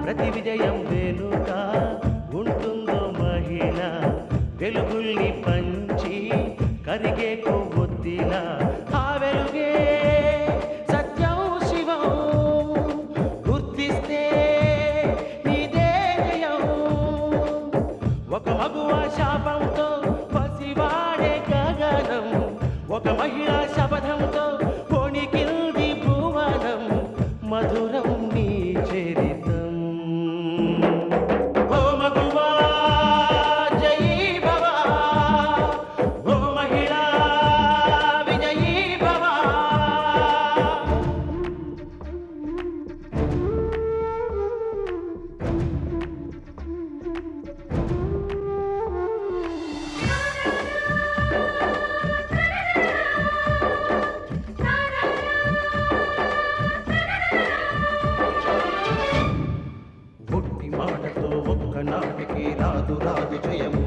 ప్రతి విజయం వెనుక ఉంటుందో మహిళ వెలుగుల్ని పంచి కరిగే కొవ్వొత్తిలా ఆ వెలుగే సత్యం శివం గుర్తిస్తే నీదే జయం ఒక మగువ శాపంతో పసివాడే గగనం ఒక మహిళా శపథంతో కొణికిల్ది భువనం మధురం నీ చరితం ఓ మగువా జయీ భవ ఓ మహిళా విజయీ భవ మాటతో ఒక్కనాటికి రాదు రాదు జయము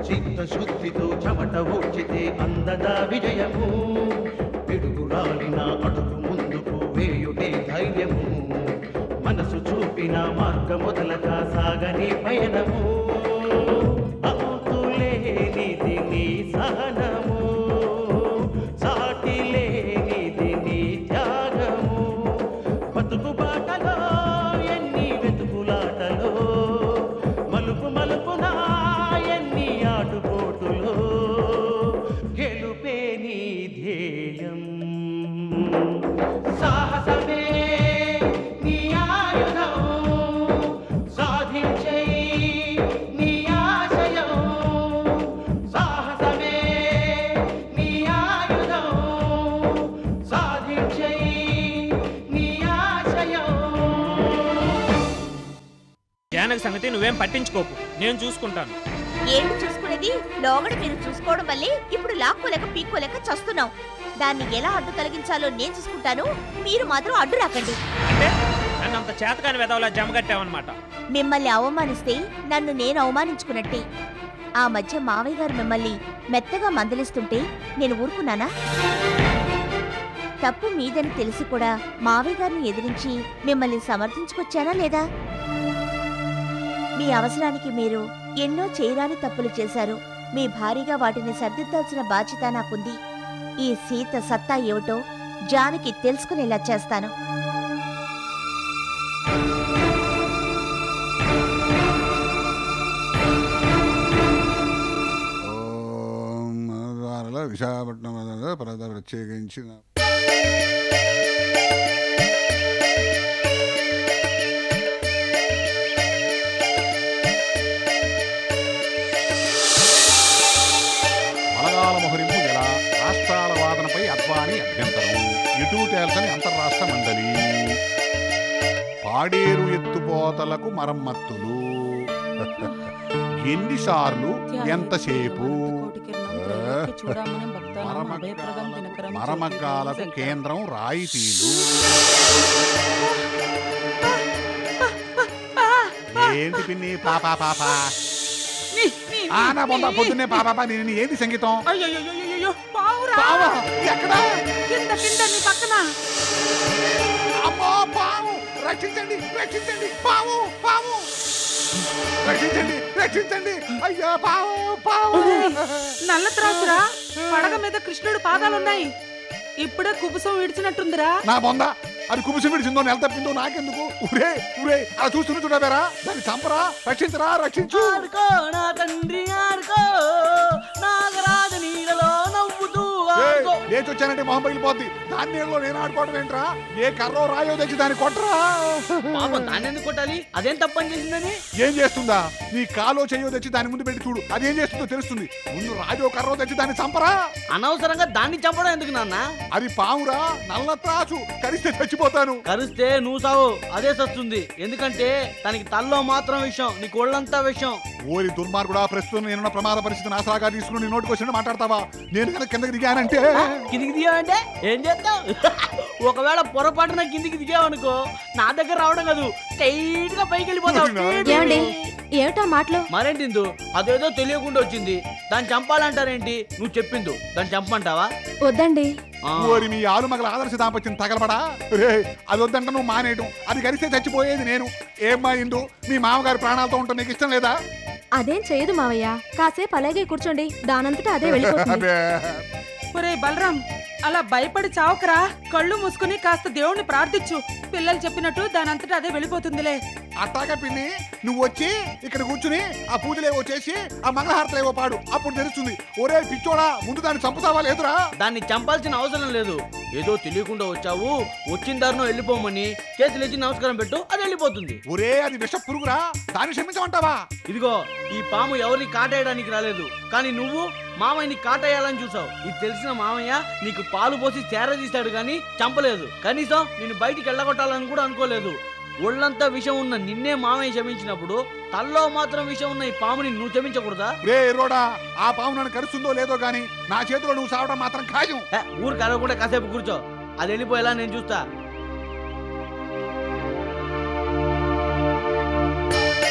చిత్తశుద్ధితో చెమట ఓడ్చితే అందదా విజయము పిడుగురాలిన అడుగు ముందుకు వేయుటే ధైర్యము మనసు చూపిన మార్గ మొదలగా సాగని పయనము అంతులేనిది నీ సహనము సాటి లేనిది నీ త్యాగము బతుకు బాటలో మలుపు మలుపున ఎన్ని ఆటుపోటులో గెలుపే నీ ధ్యేయం సాహసమే నీ ఆయుధం సాధించే నీ ఆశయం సాహసమే నీ ఆయుధం సాధించే నీ ఆశయం జానకి సంగతి నువ్వేం పట్టించుకోకు, నేను చూసుకుంటాను. ఏంటి చూసుకునేది? లోగడ మీరు చూసుకోవడం వల్లే ఇప్పుడు లాక్కోలేక పీక్కోలేక చస్తున్నాం. దాన్ని ఎలా అడ్డు తొలగించాలో నేను చూసుకుంటాను, మీరు మాత్రం అడ్డు రాకండి. అంటే నన్ను అంత చేతకాని వెదవలా జమగట్టావన్నమాట. మిమ్మల్ని అవమానిస్తే నన్ను నేను అవమానించుకున్నట్టే. ఆ మధ్య మావయ్య గారు మిమ్మల్ని మెత్తగా మందలిస్తుంటే నేను ఊరుకున్నానా? తప్పు మీదని తెలిసి కూడా మావయ్య గారిని ఎదిరించి మిమ్మల్ని సమర్థించుకొచ్చానా లేదా? మీ అవసరానికి మీరు ఎన్నో చేయరాని తప్పులు చేశారు. మీ భారీగా వాటిని సర్దిద్దాల్సిన బాధ్యత నాకుంది. ఈ సీత సత్తా ఏమిటో జానకి తెలుసుకునేలా చేస్తాను. విశాఖపట్నం ప్రత్యేకించిన మొహరింపు ఎలా రాష్ట్రాల వాదనపై అద్వానీ అభ్యంతరం ఇటు తేల్చని అంతర్రాష్ట్ర మండలి పాడేరు ఎత్తుపోతలకు మరమ్మత్తులు ఎన్నిసార్లు ఎంతసేపు మరమగ్గాలకు కేంద్రం రాయితీలు ఏంటి పిన్ని పాపా పాపా ఆనా బొంద పొద్దున్నే పాపా నేను ఏంటి సంగీతం అమ్మో పాము రక్షించండి రక్షించండి పాము పాము రక్షించండి రక్షించండి అయ్యో పాము పాము నల్ల త్రాసురా పడగ మీద కృష్ణుడు పాదాలున్నాయి. ఇప్పుడే కుబుసం విడిచినట్టుందిరా. నా బొంద అది కుబుసం విడిచిందో నెల తప్పిందో నాకెందుకు? ఊరే ఊరే అలా చూస్తున్న చూడబేరా దాన్ని చంపరా రక్షించరా రక్షించు. నా తండ్రి నాగరాజ నీళ్ళలో నవ్వుతూ లేచి వచ్చానంటే మొహం పగిలిపోద్ది. దాని నీళ్ళలో నేను ఆడుకోవడం ఏంట్రా? ఏ కర్రో రాయో తెచ్చి దాన్ని కొట్టరా. దాన్ని ఎందుకు కొట్టాలి? అదేం తప్పని చేసిందని? ఏం చేస్తుందా? నీ కాలో చెయ్యో తెచ్చి దాని ముందు పెట్టి చూడు, అదేం చేస్తుందో తెలుస్తుంది. ముందు రాజో కర్రో తెచ్చి దాన్ని చంపరా. అనవసరంగా దాన్ని చంపడం ఎందుకు నాన్న? అది పావురా, నల్ల త్రాసు, కరిస్తే చచ్చిపోతాను. కరిస్తే నువ్వు సావు, అదే సస్తుంది. ఎందుకంటే తనకి తల్లో మాత్రం విషయం, నీ కోళ్ళంతా విషయం. ఓరి దుర్మార్గుడా, ప్రస్తుతం నేనున్న ప్రమాద పరిస్థితిని ఆసరాగా తీసుకుని నీ నోటికి వచ్చిన మాట్లాడతావా? నేను కనుక కిందకి దిగానంటే కిందికి దిగావంటే ఏం చేస్తావు? ఒకవేళ పొరపాటున కిందికి దిగావనుకో నా దగ్గర రావడం కాదు, టైట్ గా పైకి వెళ్ళిపోతావు. ఏమిటా మాటలు? మరేంటి అదేదో తెలియకుండా వచ్చింది. దాన్ని చంపాలంటారేంటి? నువ్వు చెప్పింది దాన్ని చంపమంటావా? వద్దండి. ఓరి మీ ఆలుమగల ఆదర్శ దాంపత్యం తగలబడా రే అది వద్దంట నువ్వు మానేయటం అది గరిస్తే చచ్చిపోయేది నేను ఏమ్మా ఇందు మీ మామగారి ప్రాణాలతో ఉంటాం నీకు ఇష్టం లేదా అదేం చేయదు మావయ్య కాసేపు అలాగే కూర్చోండి దానంతటా అదే వెళ్ళిపోతుంది ఒరే బలరాం అలా భయపడి చావకరా కళ్ళు మూసుకుని కాస్త దేవుణ్ణి ప్రార్థించు పిల్లలు చెప్పినట్టు దానంతటా అదే వెళ్ళిపోతుందిలే అట్టాగా పిన్ని నువ్వు వచ్చి ఇక్కడ కూర్చుని ఆ పూజలేవో చేసి ఆ మంగళహారతలేవో పాడు అప్పుడు తెలుస్తుంది ఒరే పిచ్చోడా ముందు దాన్ని చంపుతావా లేదురా దాన్ని చంపాల్సిన అవసరం లేదు ఏదో తెలియకుండా వచ్చావు వచ్చిన దారిలో వెళ్ళిపోమని చేతులు ఇచ్చి నమస్కారం పెట్టు అది వెళ్ళిపోతుంది ఒరే అది విష పురుగురా దాన్ని క్షమించమంటావా ఇదిగో ఈ పాము ఎవరిని కాటేయడానికి రాలేదు కానీ నువ్వు మామయ్యని కాటేయాలని చూసావు ఇది తెలిసిన మామయ్య నీకు పాలు పోసి చేరదీశాడు గాని చంపలేదు కనీసం నేను బయటికి వెళ్ళగొట్టాలని కూడా అనుకోలేదు ఒళ్ళంతా విషం ఉన్న నిన్నే మామయ్య క్షమించినప్పుడు తల్లో మాత్రం విషం ఉన్న ఈ పాముని నువ్వు క్షమించకూడదా రే రోడా ఆ పాము నన్ను కరుస్తుందో లేదో గాని నా చేతిలో నువ్వు సావడం మాత్రం ఖాయం ఊరు కరవకుండా కాసేపు కూర్చో అది వెళ్ళిపోయేలా నేను చూస్తా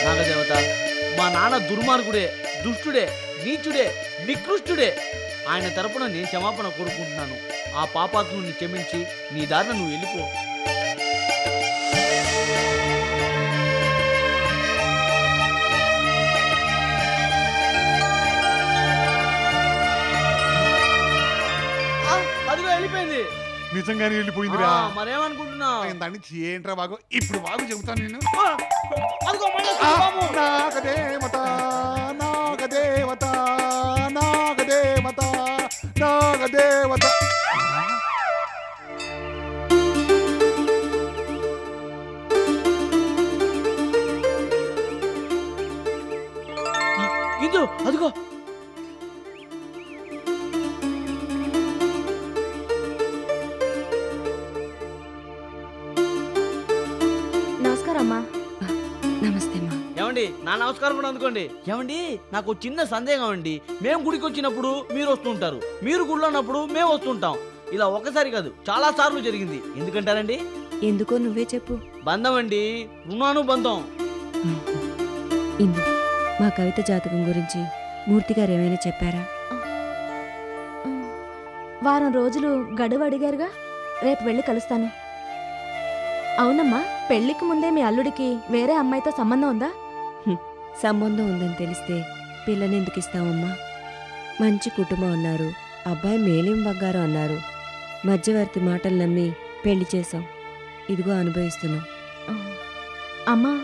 నాగదేవత మా నాన్న దుర్మార్గుడే దుష్టుడే నీచుడే నికృష్టుడే ఆయన తరపున నేను క్షమాపణ కోరుకుంటున్నాను ఆ పాపాత్ముని క్షమించి నీ దారిన నువ్వు వెళ్ళిపో అదిగో వెళ్ళిపోయింది నిజంగానే వెళ్ళిపోయిందిరా మరేమనుకుంటున్నావు దాన్ని ఏంట్రా బాగు ఇప్పుడు బాగు చెబుతాను నేను అదిగో మళ్ళీ నాగదేవత నాగదేవత నాగదేవత నాగదేవత ఇది అదిగో నమస్కారం అమ్మా నమస్తే అమ్మా ఏమండి నా నమస్కారం కూడా అందుకోండి ఏమండి నాకు చిన్న సందేహం అండి మేము గుడికి వచ్చినప్పుడు మీరు వస్తుంటారు మీరు గుడిలో ఉన్నప్పుడు మేము వస్తుంటాం ఇలా ఒకసారి కాదు చాలా సార్లు జరిగింది ఎందుకంటారండి ఎందుకో నువ్వే చెప్పు బంధం అండి రుణానుబంధం ఇందు మా కవిత జాతకం గురించి మూర్తి గారు ఏమైనా చెప్పారా వారం రోజులు గడువు అడిగారుగా రేపు వెళ్ళి కలుస్తాను అవునమ్మా పెళ్లికి ముందే మీ అల్లుడికి వేరే అమ్మాయితో సంబంధం ఉందా సంబంధం ఉందని తెలిస్తే పిల్లనెందుకు ఇస్తామమ్మా మంచి కుటుంబం అన్నారు అబ్బాయి మేలేం వగ్గారు అన్నారు మధ్యవర్తి మాటలు నమ్మి పెళ్లి చేశాం ఇదిగో అనుభవిస్తున్నాం అమ్మా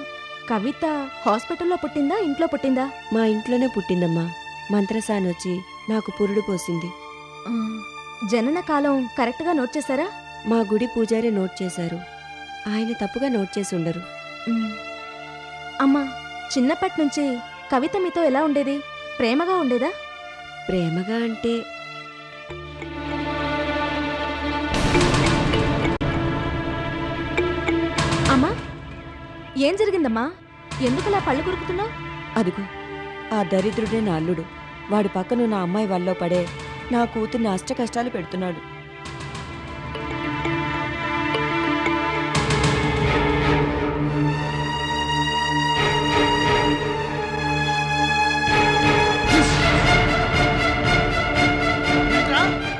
కవిత హాస్పిటల్లో పుట్టిందా ఇంట్లో పుట్టిందా మా ఇంట్లోనే పుట్టిందమ్మా మంత్రసాని వచ్చి నాకు పురుడు పోసింది జనన కాలం కరెక్ట్గా నోట్ చేశారా మా గుడి పూజారి నోట్ చేశారు ఆయన తప్పుగా నోట్ చేసి ఉండరు అమ్మా చిన్నప్పటి నుంచి కవిత మీతో ఎలా ఉండేది ప్రేమగా ఉండేదా ప్రేమగా అంటే అమ్మా ఏం జరిగిందమ్మా ఎందుకలా పళ్ళు కొరుకుతున్నావు అదిగో ఆ దరిద్రుడే నా అల్లుడు వాడి పక్కన నా అమ్మాయి వల్లో పడే నా కూతుర్ని అష్ట కష్టాలు పెడుతున్నాడు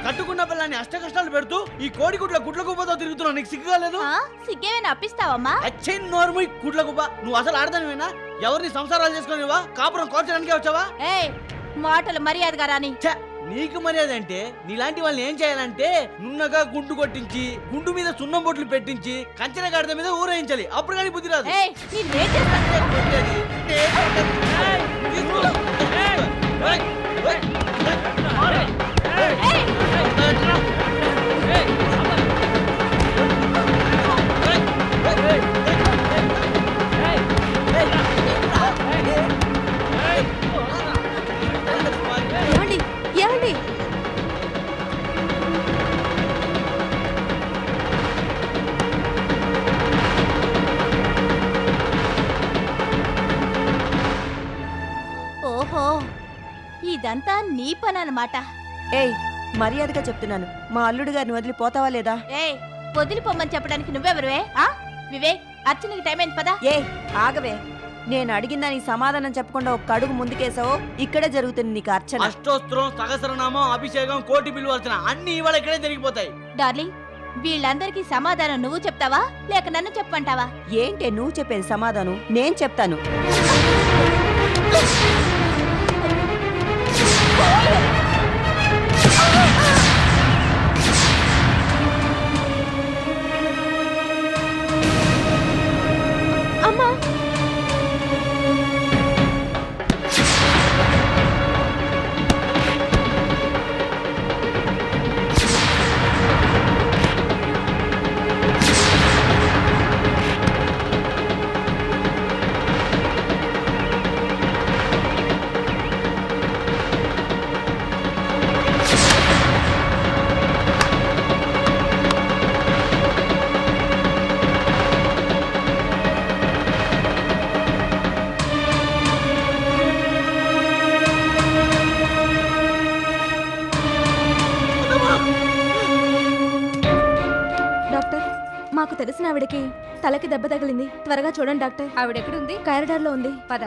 కట్టుకున్న పిల్లని అష్ట కష్టాలు పెడుతూ ఈ కోడి గుడ్ల గుడ్ల గుబ్బతో తిరుగుతున్నావు నీకు సిగ్గుగా లేదు సిగ్గేమైనా అప్పిస్తావమ్మా అచ్చే నోర్ము గుడ్ల గుబ్బ నువ్వు అసలు ఆడదానివేనా ఎవరిని సంసారాలు చేసుకునేవా కాపురం కోర్చడానికే వచ్చావా మాటలు మర్యాదగా రాని నీకు మర్యాద అంటే నీలాంటి వాళ్ళని ఏం చేయాలంటే నున్నగా గుండు కొట్టించి గుండు మీద సున్నం బొట్లు పెట్టించి కంచెన గాడిద మీద ఊరేయించాలి అప్పుడు కానీ బుద్ధి రాదు ఏమండి ఏమండి ఓహో ఇదంతా నీ పని అన్నమాట ఏయ్ మర్యాదగా చెప్తున్నాను మా అల్లుడు గారిని వదిలి పోతావా లేదా వదిలిపోమ్మని చెప్పడానికి నువ్వెవరువే వివేక్ అర్చనకి టైం అయింది పదా ఏ ఆగవే నేను అడిగిన దానికి సమాధానం చెప్పకుండా ఒక్క అడుగు ముందుకేసావో ఇక్కడే జరుగుతుంది నీకు అర్చన. అష్టోస్త్రం, సహస్రనామం, అభిషేకం, కోటి బిల్లు అర్చన అన్ని ఇవాళ ఇక్కడే జరిగిపోతాయి. డార్లింగ్, వీళ్ళందరికీ సమాధానం నువ్వు చెప్తావా లేక నన్ను చెప్పమంటావా? ఏంటే నువ్వు చెప్పేది సమాధానం? నేను చెప్తాను. అమ్మా, మాకు తెలిసిన ఆవిడకి తలకి దెబ్బ తగిలింది. త్వరగా చూడండి డాక్టర్. ఆవిడెక్కడుంది? కారిడార్లో ఉంది. పద.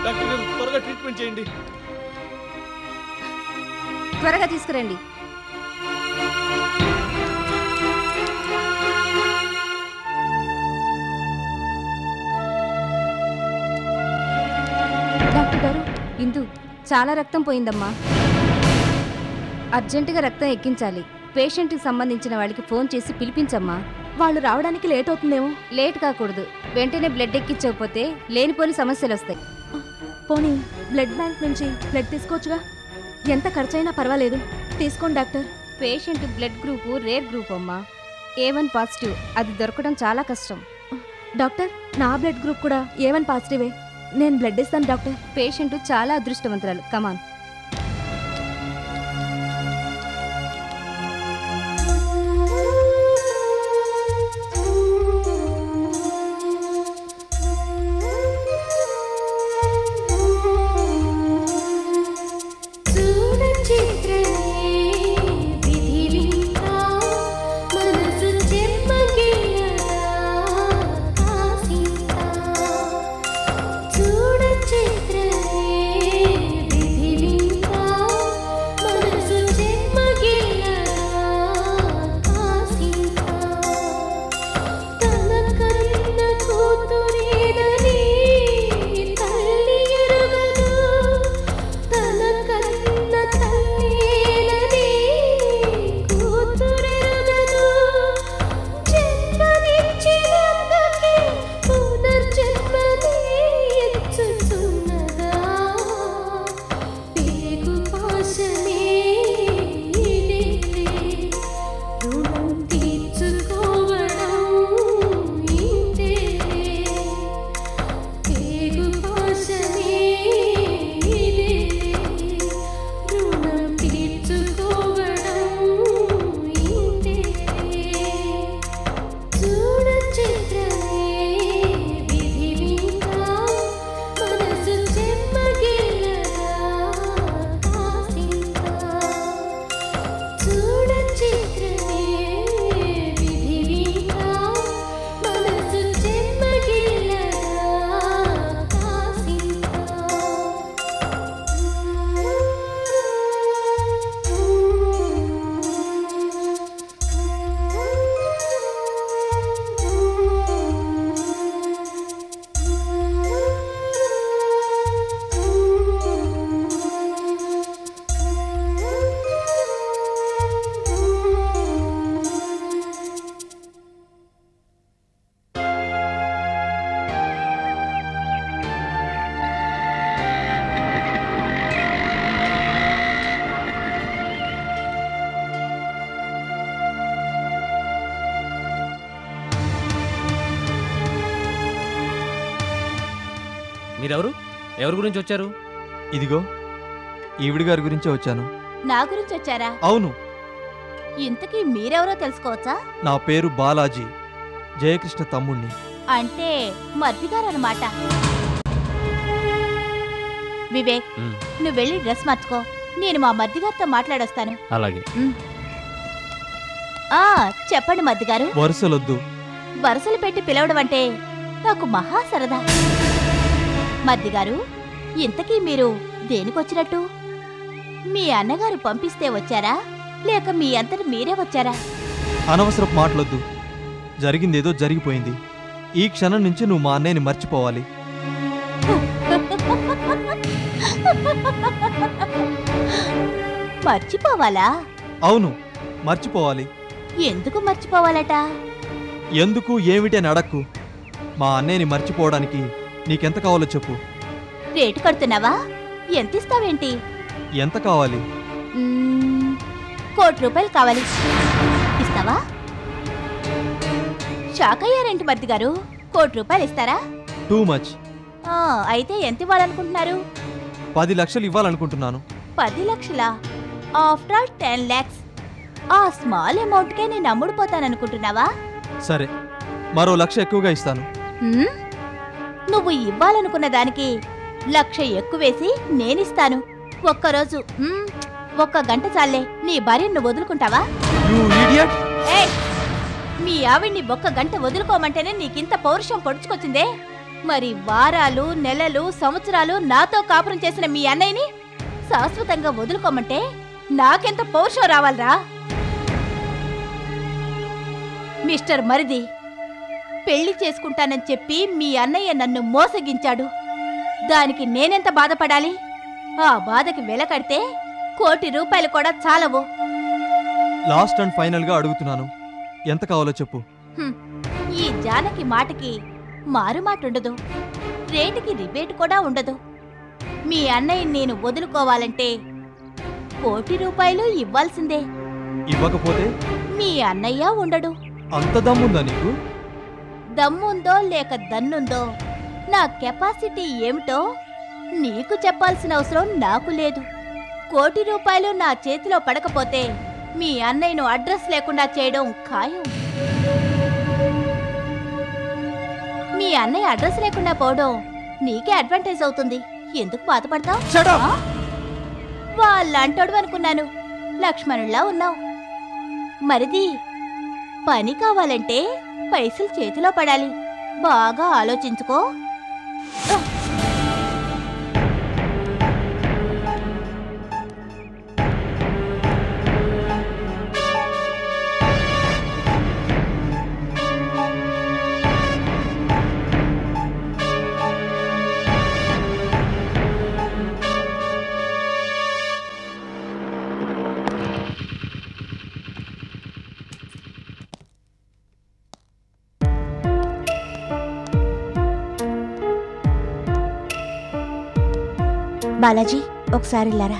డాక్టర్ గారు త్వరగా ట్రీట్మెంట్ చేయండి. త్వరగా తీసుకురండి. డాక్టర్ గారు, ఇందు చాలా రక్తం పోయిందమ్మా. అర్జెంటుగా రక్తం ఎక్కించాలి. పేషెంట్కి సంబంధించిన వాళ్ళకి ఫోన్ చేసి పిలిపించమ్మా. వాళ్ళు రావడానికి లేట్ అవుతుందేమో. లేట్ కాకూడదు. వెంటనే బ్లడ్ ఎక్కించకపోతే లేనిపోని సమస్యలు వస్తాయి. పోనీ బ్లడ్ బ్యాంక్ నుంచి బ్లడ్ తీసుకోవచ్చుగా. ఎంత ఖర్చైనా పర్వాలేదు, తీసుకోండి doctor. Patient blood group rare group అమ్మా. A1 positive. అది దొరకడం చాలా కష్టం. డాక్టర్, నా బ్లడ్ గ్రూప్ కూడా A1 పాజిటివే. నేను బ్లడ్ ఇస్తాను డాక్టర్. పేషెంట్ చాలా అదృష్టవంతురాలు. కమాన్. మీరెవరు? ఎవరి గురించి వచ్చారు? ఇదిగో ఈవిడి గారి గురించే వచ్చాను. నా గురించి వచ్చారా? అవును. ఇంతకీ మీరెవరో తెలుసుకోవచ్చా? నా పేరు బాలాజీ, జయకృష్ణ తమ్ముణ్ణి. అంటే మర్దిగారన్నమాట. వివేక్, నువ్వు వెళ్ళి డ్రెస్ మార్చుకో. నేను మా మర్దిగారితో మాట్లాడొస్తాను. అలాగే. చెప్పండి మద్దిగారు. వరుసలొద్దు. వరుసలు పెట్టి పిలవడం అంటే నాకు మహా సరదా. మద్దిగారు, ఇంతకీ మీరు దేనికొచ్చినట్టు? మీ అన్నగారు పంపిస్తే వచ్చారా, లేక మీ అంతటి మీరే వచ్చారా? అనవసరపు మాటలొద్దు. జరిగిందేదో జరిగిపోయింది. ఈ క్షణం నుంచి నువ్వు మా అన్నయ్యని మర్చిపోవాలి. మర్చిపోవాలా? అవును, మర్చిపోవాలి. ఎందుకు మర్చిపోవాలట? ఎందుకు ఏమిటి అని అడక్కు. మా అన్నయ్యని మర్చిపోవడానికి నీకెంత కావాలో చెప్పు. రేటు కడుతున్నావా? ఎంత ఇస్తావేంటి? ఎంత కావాలి? 1 కోటి రూపాయలు కావాలి. ఇస్తావా? షాక్ అయ్యారేంటి మర్ది గారు? 1 కోటి రూపాయలు ఇస్తారా? Too much. అయితే ఎంత ఇవ్వాలనుకుంటున్నారు? 10 లక్షలు ఇవ్వాలనుకుంటున్నాను. 10 లక్షలా? After all 10 lakhs. ఆ స్మాల్ అమౌంట్కే నేను అమ్ముడుపోతాననుకుంటున్నావా? సరే, మరో 1 లక్ష ఎక్కువగా ఇస్తాను. నువ్వు ఇవ్వాలనుకున్న దానికి 1 లక్ష ఎక్కువేసి నేనిస్తాను. ఒక్కరోజు 1 గంట చాలే. నీ భార్యను నువ్వు వదులుకుంటావా? మీ ఆవిడ్ని 1 గంట వదులుకోమంటేనే నీకింత పౌరుషం పొడుచుకొచ్చిందే. మరి వారాలు, నెలలు, సంవత్సరాలు నాతో కాపురం చేసిన మీ అన్నయ్యని శాశ్వతంగా వదులుకోమంటే నాకెంత పౌరుషం రావాలరా? మిస్టర్ మరిది, పెళ్లి చేసుకుంటానని చెప్పి మీ అన్నయ్య నన్ను మోసగించాడు. దానికి నేనెంత బాధపడాలి? ఆ బాధకి వెలకడితే 1 కోటి రూపాయలు కూడా చాలవు. లాస్ట్ అండ్ ఫైనల్ గా అడుగుతున్నాను, ఎంత కావాలో చెప్పు. ఈ జానకి మాటకి మారుమాటుండదు, రేటుకి రిబేట్ కూడా ఉండదు. మీ అన్నయ్య నేను వదులుకోవాలంటే 1 కోటి రూపాయలు ఇవ్వాల్సిందే. ఇవ్వకపోతే మీ అన్నయ్య ఉండడు. అంత దమ్ముందా నీకు? దమ్ముందో లేక దన్నుందో నా కెపాసిటీ ఏమిటో నీకు చెప్పాల్సిన అవసరం నాకు లేదు. 1 కోటి రూపాయలు నా చేతిలో పడకపోతే మీ అన్నయ్యను అడ్రస్ లేకుండా చేయడం ఖాయం. మీ అన్నయ్య అడ్రస్ లేకుండా పోవడం నీకే అడ్వాంటేజ్ అవుతుంది. ఎందుకు బాధపడతావు? వాళ్ళంటాడు అనుకున్నాను. లక్ష్మణుల్లా ఉన్నావు. మరిది, పని కావాలంటే పైసలు చేతిలో పడాలి. బాగా ఆలోచించుకో. బాలాజీ, ఒకసారి ఇల్లారా.